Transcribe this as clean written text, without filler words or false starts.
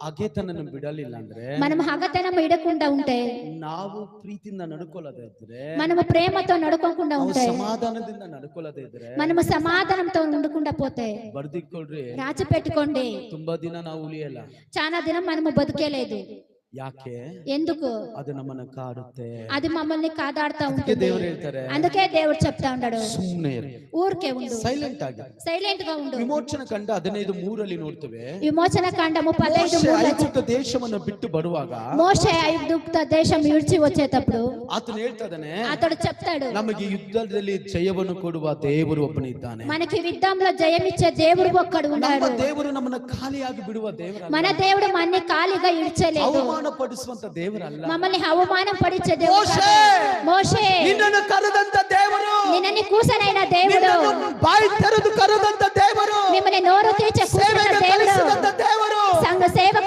ಹಗೆತನನ್ನು ಬಿಡಲಿಲ್ಲ ಅಂದ್ರೆ, మనం హగతనం ఇడకుండా ఉంటే, ನಾವು ಪ್ರೀತಿಯಿಂದ ನಡ್ಕೊಳ್ಳೋದೇ ಇದ್ರೆ, మనము ప్రేమతో నడుకోకుండా ನಾವು ఉంటే, ಸಮಾಧಾನದಿಂದ ನಡ್ಕೊಳ್ಳೋದೇ ಇದ್ರೆ, మనము సమాధానంతో ఉండకుండా పోతే, ಬರ್ದಿಟ್ಕೊಳ್ರಿ, రాసి పెట్టుకోండి, ತುಂಬಾ ದಿನ ನಾವು ಉಳಿಯಲ್ಲ. చాలా దినం మనము బతికేలేదు. ಯಾಕೆ? ఎందుకు? ಅದು ನಮ್ಮನ್ನ ಕಾಡುತ್ತೆ. అది మమ్మల్ని కాదాడుతా ಅದಕ್ಕೆ ఉంటుంది. ದೇವರು ಹೇಳ್ತಾರೆ, అందుకే దేవుడు చెప్తా ఉన్నాడు, ಸುಮ್ಮನೆ ಇರು, ఊరికే ఉండు, ಸೈಲೆಂಟ್ ಆಗಿ. సైలెంట్ గా ఉండు. ವಿಮೋಚನ ಕಂಡ 15:3 ನೋಡ್ತೇವೆ, విమోచన కాండము 15:3 ಐಗುಪ್ತ ದೇಶವನ್ನು ಬಿಟ್ಟು ಬರುವಾಗ, మోషే ఐగుప్త దేశం విడిచి వచ్చేటప్పుడు ಆತನು ಹೇಳ್ತಾ ಇದ್ದಾನೆ, అతడు చెప్తాడు, ನಮಗೆ ಯುದ್ಧದಲ್ಲಿ ಜಯವನ್ನು ಕೊಡುವ ದೇವರು ಒಬ್ಬನಿದ್ದಾನೆ. మనకి యుద్ధంలో జయమిచ్చే దేవుడు ఒక్కడు ఉన్నాడు. ನಮ್ಮ ದೇವರು ನಮ್ಮನ್ನ ಖಾಲಿಯಾಗಿ ಬಿಡುವ ದೇವರಲ್ಲ. మన దేవుడు మనల్ని ఖాళీగా ఇడ్చలేదు. ಅವಮಾನ ಪಡಿಸುವಂತ ದೇವರಲ್ಲ. మమ్మల్ని అవమానం పడిచే దేవుడు. మోషే, ನಿನ್ನನ್ನು ಕರೆದಂತ ದೇವರು, నిన్నని కూసనైన దేవుడు, ಬಾಯಿ ತೆರೆದು ಕರೆದಂತ ದೇವರು, మిమ్మల్ని నోరు తెరిచి కూసన దేవుడు, ದೇವರು, సంఘ సేవ